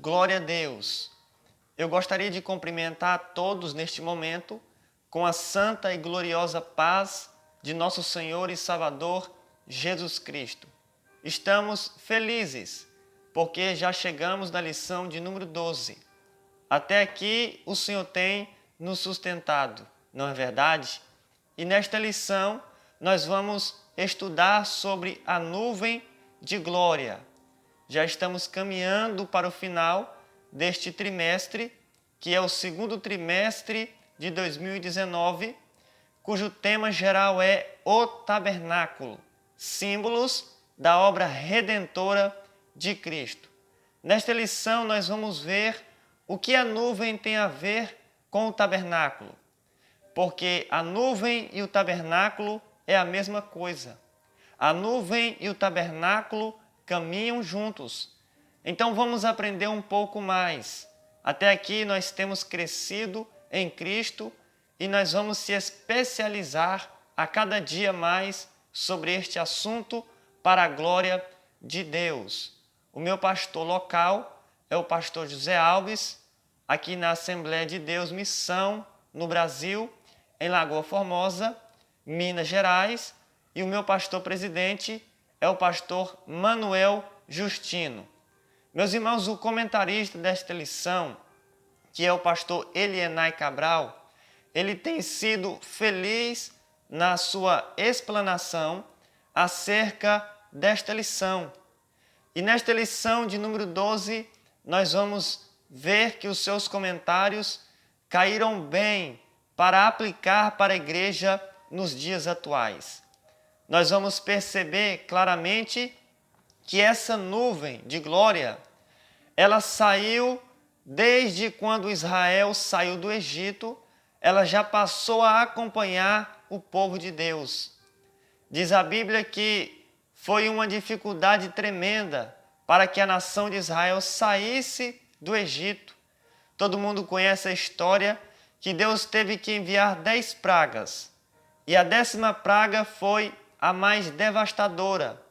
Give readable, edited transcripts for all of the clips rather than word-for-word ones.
Glória a Deus! Eu gostaria de cumprimentar a todos neste momento com a santa e gloriosa paz de nosso Senhor e Salvador Jesus Cristo. Estamos felizes porque já chegamos na lição de número 12. Até aqui o Senhor tem nos sustentado, não é verdade? E nesta lição nós vamos estudar sobre a nuvem de glória. Já estamos caminhando para o final deste trimestre, que é o segundo trimestre de 2019, cujo tema geral é o tabernáculo, símbolos da obra redentora de Cristo. Nesta lição nós vamos ver o que a nuvem tem a ver com o tabernáculo, porque a nuvem e o tabernáculo é a mesma coisa. A nuvem e o tabernáculo caminham juntos. Então vamos aprender um pouco mais. Até aqui nós temos crescido em Cristo e nós vamos se especializar a cada dia mais sobre este assunto para a glória de Deus. O meu pastor local é o pastor José Alves, aqui na Assembleia de Deus Missão, no Brasil, em Lagoa Formosa, Minas Gerais, e o meu pastor presidente é o pastor Manuel Justino. Meus irmãos, o comentarista desta lição, que é o pastor Elienay Cabral, ele tem sido feliz na sua explanação acerca desta lição. E nesta lição de número 12, nós vamos ver que os seus comentários caíram bem para aplicar para a igreja nos dias atuais. Nós vamos perceber claramente que essa nuvem de glória, ela saiu desde quando Israel saiu do Egito, ela já passou a acompanhar o povo de Deus. Diz a Bíblia que foi uma dificuldade tremenda para que a nação de Israel saísse do Egito. Todo mundo conhece a história que Deus teve que enviar 10 pragas. E a 10ª praga foi a mais devastadora.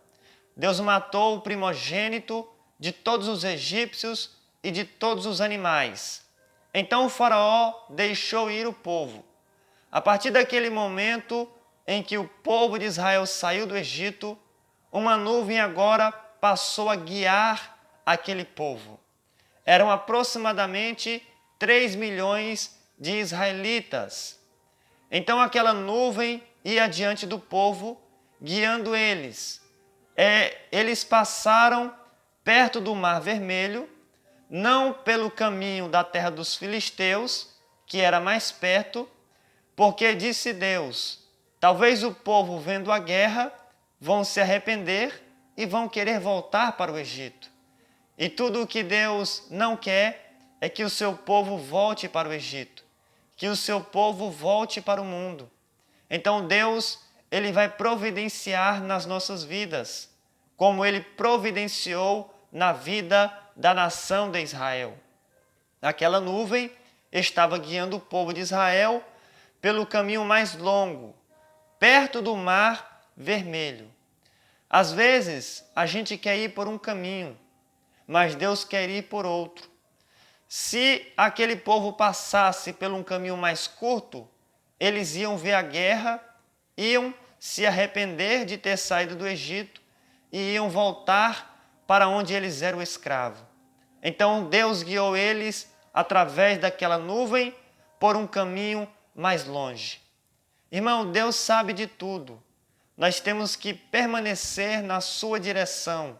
Deus matou o primogênito de todos os egípcios e de todos os animais. Então o faraó deixou ir o povo. A partir daquele momento em que o povo de Israel saiu do Egito, uma nuvem agora passou a guiar aquele povo. Eram aproximadamente 3 milhões de israelitas. Então aquela nuvem ia diante do povo, guiando eles. Eles passaram perto do Mar Vermelho, não pelo caminho da terra dos filisteus, que era mais perto, porque disse Deus, talvez o povo vendo a guerra vão se arrepender e vão querer voltar para o Egito. E tudo o que Deus não quer é que o seu povo volte para o Egito, que o seu povo volte para o mundo. Então Deus, ele vai providenciar nas nossas vidas, como ele providenciou na vida da nação de Israel. Aquela nuvem estava guiando o povo de Israel pelo caminho mais longo, perto do Mar Vermelho. Às vezes, a gente quer ir por um caminho, mas Deus quer ir por outro. Se aquele povo passasse por um caminho mais curto, eles iam ver a guerra, iam se arrepender de ter saído do Egito e iam voltar para onde eles eram escravos. Então Deus guiou eles através daquela nuvem por um caminho mais longe. Irmão, Deus sabe de tudo. Nós temos que permanecer na sua direção,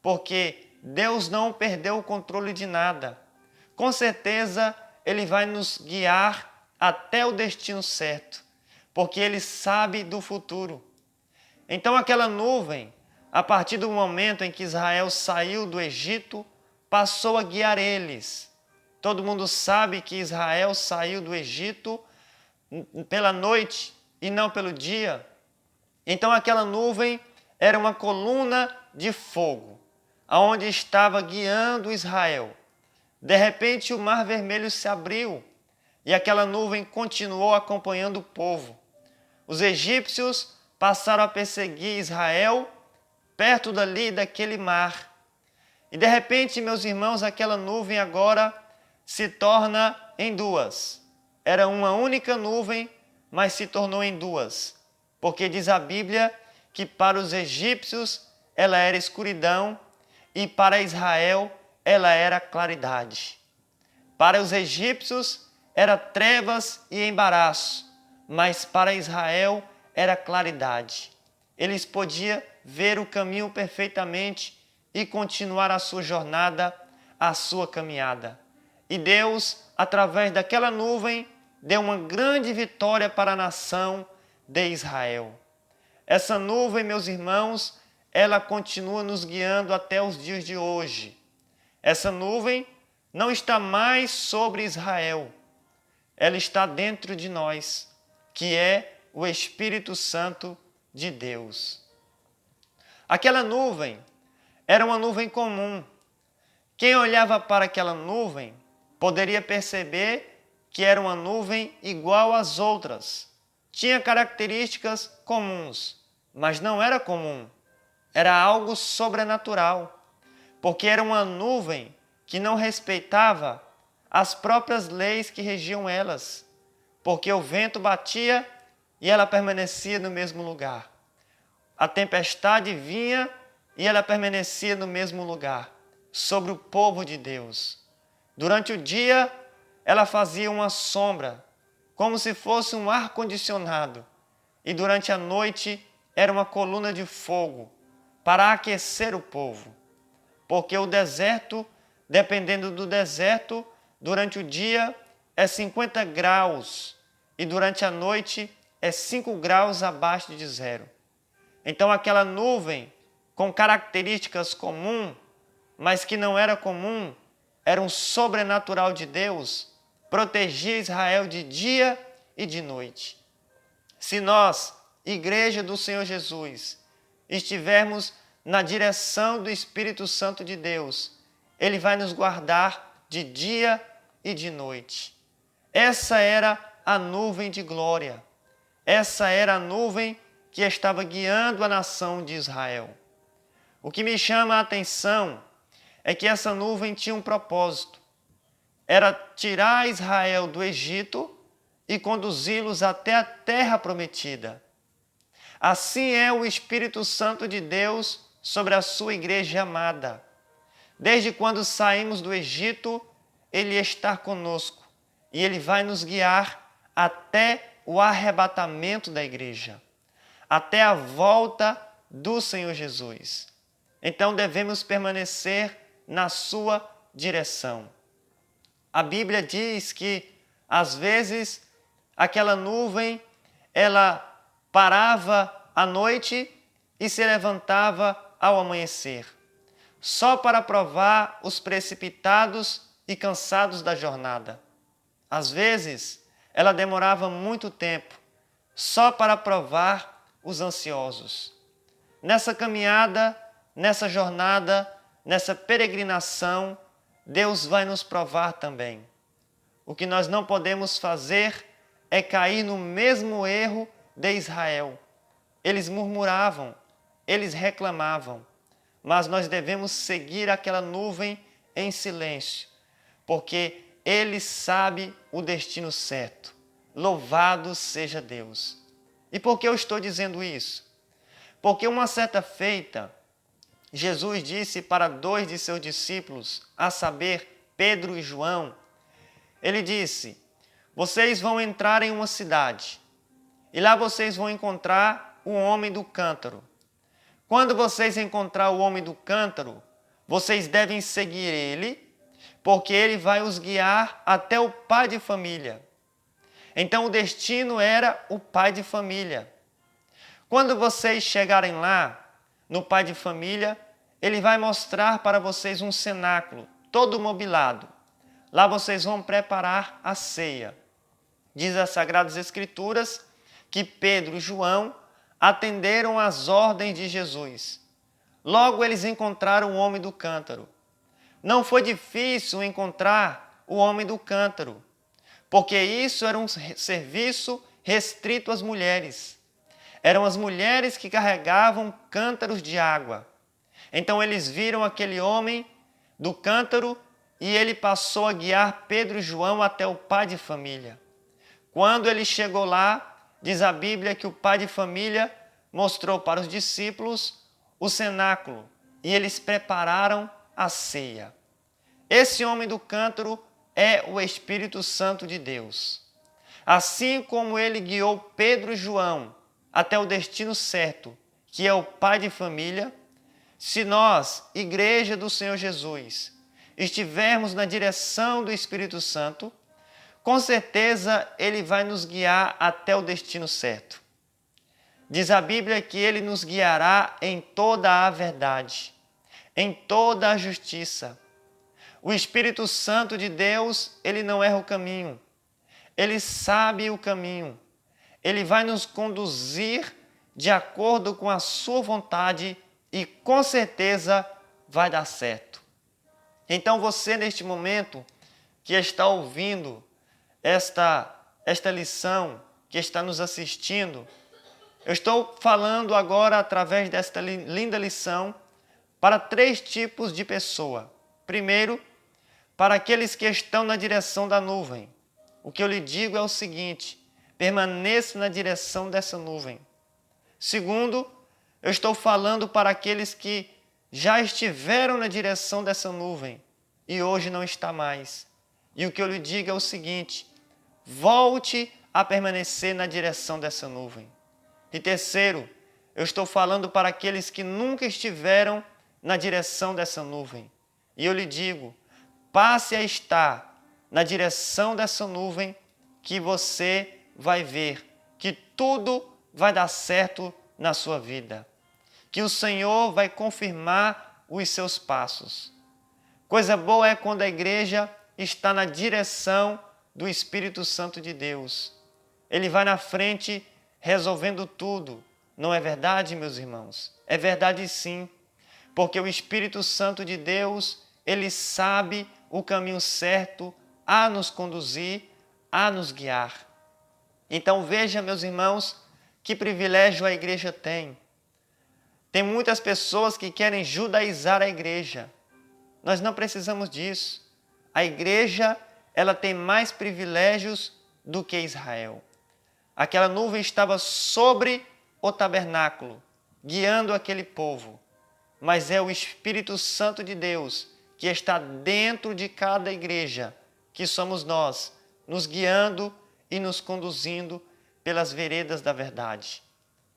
porque Deus não perdeu o controle de nada. Com certeza, Ele vai nos guiar até o destino certo, porque Ele sabe do futuro. Então aquela nuvem, a partir do momento em que Israel saiu do Egito, passou a guiar eles. Todo mundo sabe que Israel saiu do Egito pela noite e não pelo dia. Então aquela nuvem era uma coluna de fogo, aonde estava guiando Israel. De repente o Mar Vermelho se abriu e aquela nuvem continuou acompanhando o povo. Os egípcios passaram a perseguir Israel perto dali daquele mar. E de repente, meus irmãos, aquela nuvem agora se torna em duas. Era uma única nuvem, mas se tornou em duas. Porque diz a Bíblia que para os egípcios ela era escuridão e para Israel ela era claridade. Para os egípcios era trevas e embaraço, mas para Israel era claridade. Eles podiam ver o caminho perfeitamente e continuar a sua jornada, a sua caminhada. E Deus, através daquela nuvem, deu uma grande vitória para a nação de Israel. Essa nuvem, meus irmãos, ela continua nos guiando até os dias de hoje. Essa nuvem não está mais sobre Israel, ela está dentro de nós, que é o Espírito Santo de Deus. Aquela nuvem era uma nuvem comum. Quem olhava para aquela nuvem poderia perceber que era uma nuvem igual às outras. Tinha características comuns, mas não era comum. Era algo sobrenatural, porque era uma nuvem que não respeitava as próprias leis que regiam elas, porque o vento batia e ela permanecia no mesmo lugar. A tempestade vinha e ela permanecia no mesmo lugar, sobre o povo de Deus. Durante o dia, ela fazia uma sombra, como se fosse um ar-condicionado, e durante a noite era uma coluna de fogo para aquecer o povo, porque o deserto, dependendo do deserto, durante o dia é 50 graus e durante a noite é 5 graus abaixo de zero. Então aquela nuvem com características comuns, mas que não era comum, era um sobrenatural de Deus, protegia Israel de dia e de noite. Se nós, Igreja do Senhor Jesus, estivermos na direção do Espírito Santo de Deus, Ele vai nos guardar de dia e de noite. Essa era a nuvem de glória. Essa era a nuvem que estava guiando a nação de Israel. O que me chama a atenção é que essa nuvem tinha um propósito. Era tirar Israel do Egito e conduzi-los até a terra prometida. Assim é o Espírito Santo de Deus sobre a sua igreja amada. Desde quando saímos do Egito, Ele está conosco e Ele vai nos guiar até o arrebatamento da igreja, até a volta do Senhor Jesus. Então devemos permanecer na sua direção. A Bíblia diz que, às vezes, aquela nuvem, ela parava à noite e se levantava ao amanhecer, só para provar os precipitados e cansados da jornada. Às vezes, ela demorava muito tempo, só para provar os ansiosos. Nessa caminhada, nessa jornada, nessa peregrinação, Deus vai nos provar também. O que nós não podemos fazer é cair no mesmo erro de Israel. Eles murmuravam, eles reclamavam, mas nós devemos seguir aquela nuvem em silêncio, porque Ele sabe o destino certo. Louvado seja Deus. E por que eu estou dizendo isso? Porque uma certa feita, Jesus disse para 2 de seus discípulos, a saber, Pedro e João, Ele disse: vocês vão entrar em uma cidade e lá vocês vão encontrar o homem do cântaro. Quando vocês encontrar o homem do cântaro, vocês devem seguir ele, porque ele vai os guiar até o pai de família. Então o destino era o pai de família. Quando vocês chegarem lá, no pai de família, ele vai mostrar para vocês um cenáculo, todo mobilado. Lá vocês vão preparar a ceia. Diz as Sagradas Escrituras que Pedro e João atenderam às ordens de Jesus. Logo eles encontraram o homem do cântaro. Não foi difícil encontrar o homem do cântaro, porque isso era um serviço restrito às mulheres. Eram as mulheres que carregavam cântaros de água. Então eles viram aquele homem do cântaro e ele passou a guiar Pedro e João até o pai de família. Quando ele chegou lá, diz a Bíblia que o pai de família mostrou para os discípulos o cenáculo e eles prepararam a ceia. Esse homem do cântaro é o Espírito Santo de Deus. Assim como ele guiou Pedro e João até o destino certo, que é o pai de família, se nós, Igreja do Senhor Jesus, estivermos na direção do Espírito Santo, com certeza ele vai nos guiar até o destino certo. Diz a Bíblia que ele nos guiará em toda a verdade, em toda a justiça. O Espírito Santo de Deus, ele não erra o caminho. Ele sabe o caminho. Ele vai nos conduzir de acordo com a sua vontade e com certeza vai dar certo. Então você, neste momento, que está ouvindo esta lição, que está nos assistindo, eu estou falando agora, através desta linda lição, para 3 tipos de pessoa. Primeiro, para aqueles que estão na direção da nuvem. O que eu lhe digo é o seguinte: permaneça na direção dessa nuvem. Segundo, eu estou falando para aqueles que já estiveram na direção dessa nuvem e hoje não está mais. E o que eu lhe digo é o seguinte: volte a permanecer na direção dessa nuvem. E terceiro, eu estou falando para aqueles que nunca estiveram na direção dessa nuvem. E eu lhe digo, passe a estar na direção dessa nuvem que você vai ver que tudo vai dar certo na sua vida. Que o Senhor vai confirmar os seus passos. Coisa boa é quando a igreja está na direção do Espírito Santo de Deus. Ele vai na frente resolvendo tudo. Não é verdade, meus irmãos? É verdade sim, porque o Espírito Santo de Deus, ele sabe o caminho certo a nos conduzir, a nos guiar. Então veja, meus irmãos, que privilégio a igreja tem. Tem muitas pessoas que querem judaizar a igreja. Nós não precisamos disso. A igreja, ela tem mais privilégios do que Israel. Aquela nuvem estava sobre o tabernáculo, guiando aquele povo. Mas é o Espírito Santo de Deus que está dentro de cada igreja, que somos nós, nos guiando e nos conduzindo pelas veredas da verdade.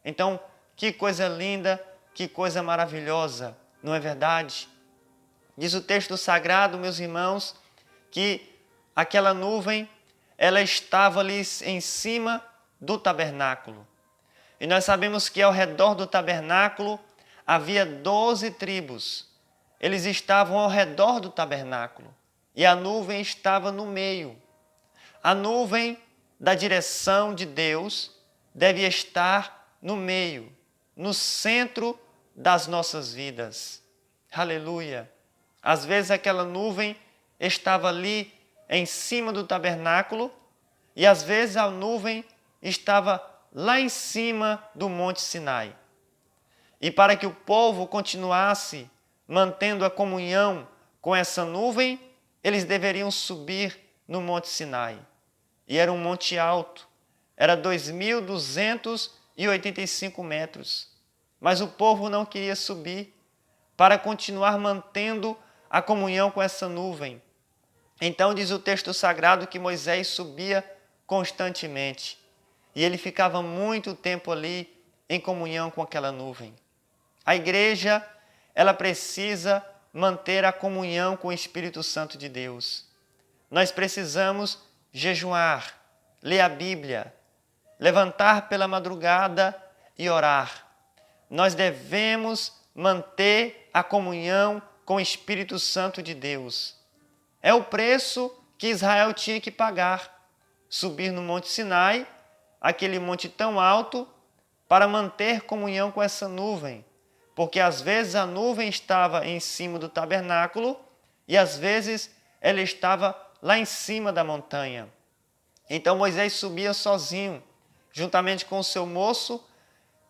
Então, que coisa linda, que coisa maravilhosa, não é verdade? Diz o texto sagrado, meus irmãos, que aquela nuvem, ela estava ali em cima do tabernáculo. E nós sabemos que ao redor do tabernáculo havia 12 tribos. Eles estavam ao redor do tabernáculo e a nuvem estava no meio. A nuvem da direção de Deus deve estar no meio, no centro das nossas vidas. Aleluia! Às vezes aquela nuvem estava ali em cima do tabernáculo e às vezes a nuvem estava lá em cima do Monte Sinai. E para que o povo continuasse mantendo a comunhão com essa nuvem, eles deveriam subir no Monte Sinai. E era um monte alto, era 2.285 metros. Mas o povo não queria subir para continuar mantendo a comunhão com essa nuvem. Então diz o texto sagrado que Moisés subia constantemente. E ele ficava muito tempo ali em comunhão com aquela nuvem. A igreja, ela precisa manter a comunhão com o Espírito Santo de Deus. Nós precisamos jejuar, ler a Bíblia, levantar pela madrugada e orar. Nós devemos manter a comunhão com o Espírito Santo de Deus. É o preço que Israel tinha que pagar. Subir no Monte Sinai, aquele monte tão alto, para manter comunhão com essa nuvem. Porque às vezes a nuvem estava em cima do tabernáculo e às vezes ela estava lá em cima da montanha. Então Moisés subia sozinho, juntamente com o seu moço,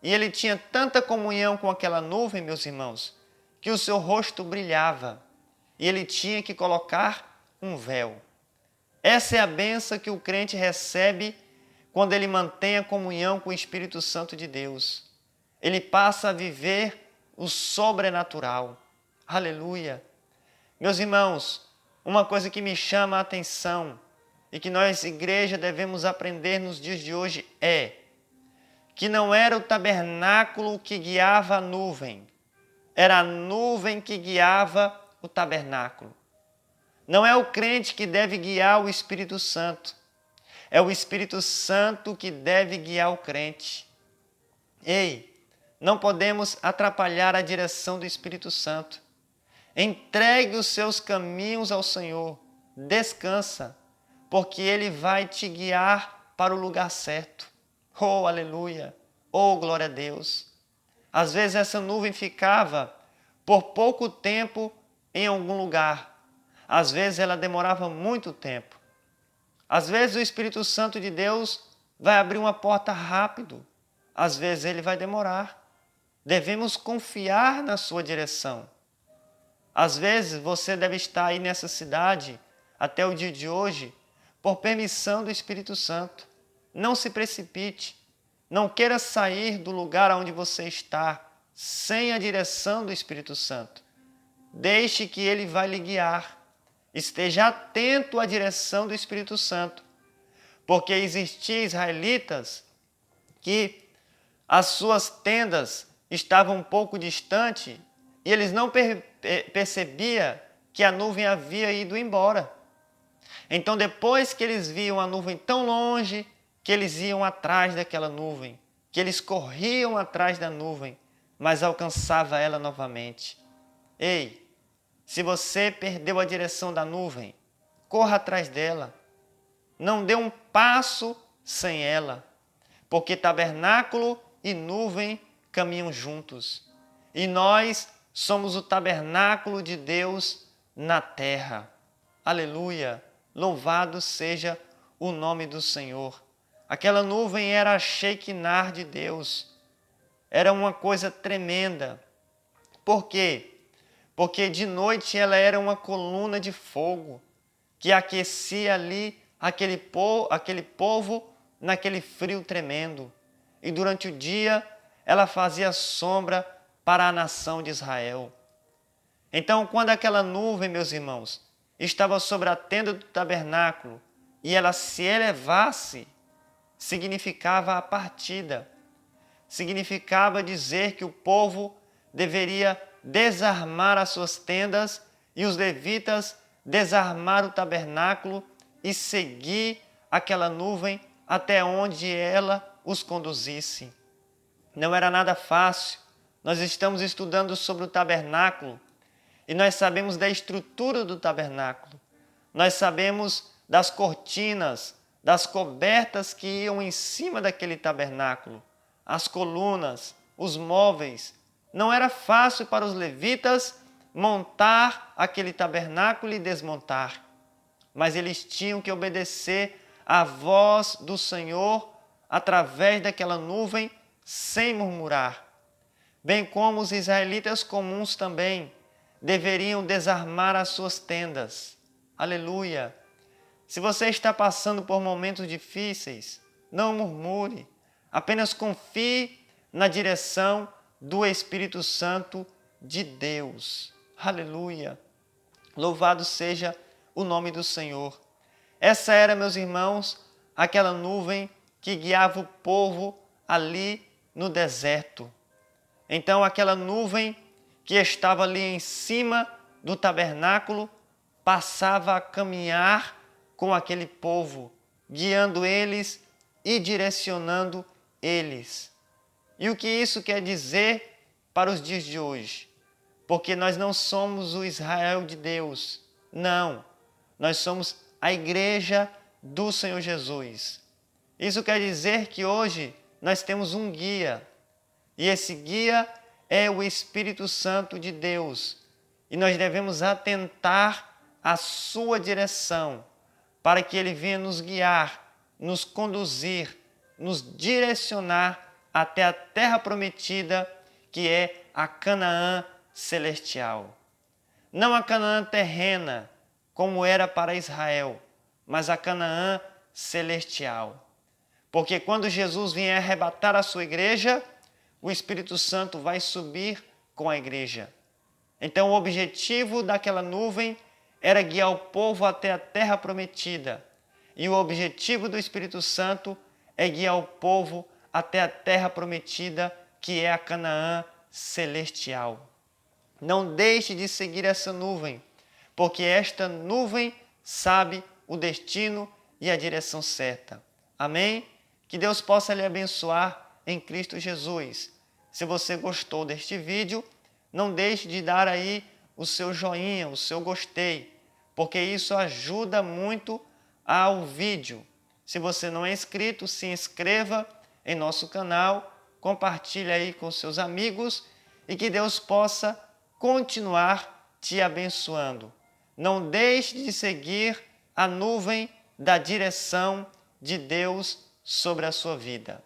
e ele tinha tanta comunhão com aquela nuvem, meus irmãos, que o seu rosto brilhava. e ele tinha que colocar um véu. Essa é a bênção que o crente recebe quando ele mantém a comunhão com o Espírito Santo de Deus. Ele passa a viver o sobrenatural. Aleluia! Meus irmãos, uma coisa que me chama a atenção e que nós, igreja, devemos aprender nos dias de hoje é que não era o tabernáculo que guiava a nuvem, era a nuvem que guiava o tabernáculo. Não é o crente que deve guiar o Espírito Santo, é o Espírito Santo que deve guiar o crente. Ei, não podemos atrapalhar a direção do Espírito Santo. Entregue os seus caminhos ao Senhor, descansa, porque Ele vai te guiar para o lugar certo. Oh, aleluia! Oh, glória a Deus! Às vezes essa nuvem ficava por pouco tempo em algum lugar. Às vezes ela demorava muito tempo. Às vezes o Espírito Santo de Deus vai abrir uma porta rápido. Às vezes ele vai demorar. Devemos confiar na sua direção. Às vezes você deve estar aí nessa cidade até o dia de hoje por permissão do Espírito Santo. Não se precipite. Não queira sair do lugar onde você está sem a direção do Espírito Santo. Deixe que ele vai lhe guiar. Esteja atento à direção do Espírito Santo. Porque existiam israelitas que as suas tendas estavam um pouco distantes e eles não percebiam que a nuvem havia ido embora. Então, depois que eles viam a nuvem tão longe, que eles iam atrás daquela nuvem, que eles corriam atrás da nuvem, mas alcançava ela novamente. Ei, se você perdeu a direção da nuvem, corra atrás dela. Não dê um passo sem ela, porque tabernáculo e nuvem caminham juntos. E nós somos o tabernáculo de Deus na terra. Aleluia! Louvado seja o nome do Senhor. Aquela nuvem era a Shekinah de Deus. Era uma coisa tremenda. Por quê? Porque de noite ela era uma coluna de fogo que aquecia ali aquele povo naquele frio tremendo. E durante o dia ela fazia sombra para a nação de Israel. Então, quando aquela nuvem, meus irmãos, estava sobre a tenda do tabernáculo e ela se elevasse, significava a partida. Significava dizer que o povo deveria desarmar as suas tendas e os levitas desarmar o tabernáculo e seguir aquela nuvem até onde ela os conduzisse. Não era nada fácil. Nós estamos estudando sobre o tabernáculo e nós sabemos da estrutura do tabernáculo. Nós sabemos das cortinas, das cobertas que iam em cima daquele tabernáculo, as colunas, os móveis. Não era fácil para os levitas montar aquele tabernáculo e desmontar, mas eles tinham que obedecer à voz do Senhor através daquela nuvem sem murmurar. Bem como os israelitas comuns também deveriam desarmar as suas tendas. Aleluia! Se você está passando por momentos difíceis, não murmure. Apenas confie na direção do Espírito Santo de Deus. Aleluia! Louvado seja o nome do Senhor. Essa era, meus irmãos, aquela nuvem que guiava o povo ali no deserto. Então, aquela nuvem que estava ali em cima do tabernáculo passava a caminhar com aquele povo, guiando eles e direcionando eles. E o que isso quer dizer para os dias de hoje? Porque nós não somos o Israel de Deus. Não, nós somos a igreja do Senhor Jesus. Isso quer dizer que hoje nós temos um guia. E esse guia é o Espírito Santo de Deus. E nós devemos atentar à sua direção, para que ele venha nos guiar, nos conduzir, nos direcionar até a terra prometida, que é a Canaã celestial. não a Canaã terrena, como era para Israel, mas a Canaã celestial. Porque quando Jesus vier arrebatar a sua igreja, o Espírito Santo vai subir com a igreja. Então o objetivo daquela nuvem era guiar o povo até a terra prometida. E o objetivo do Espírito Santo é guiar o povo até a terra prometida, que é a Canaã celestial. Não deixe de seguir essa nuvem, porque esta nuvem sabe o destino e a direção certa. Amém? Que Deus possa lhe abençoar em Cristo Jesus. Se você gostou deste vídeo, não deixe de dar aí o seu joinha, o seu gostei, porque isso ajuda muito ao vídeo. Se você não é inscrito, se inscreva em nosso canal, compartilhe aí com seus amigos e que Deus possa continuar te abençoando. Não deixe de seguir a nuvem da direção de Deus sobre a sua vida.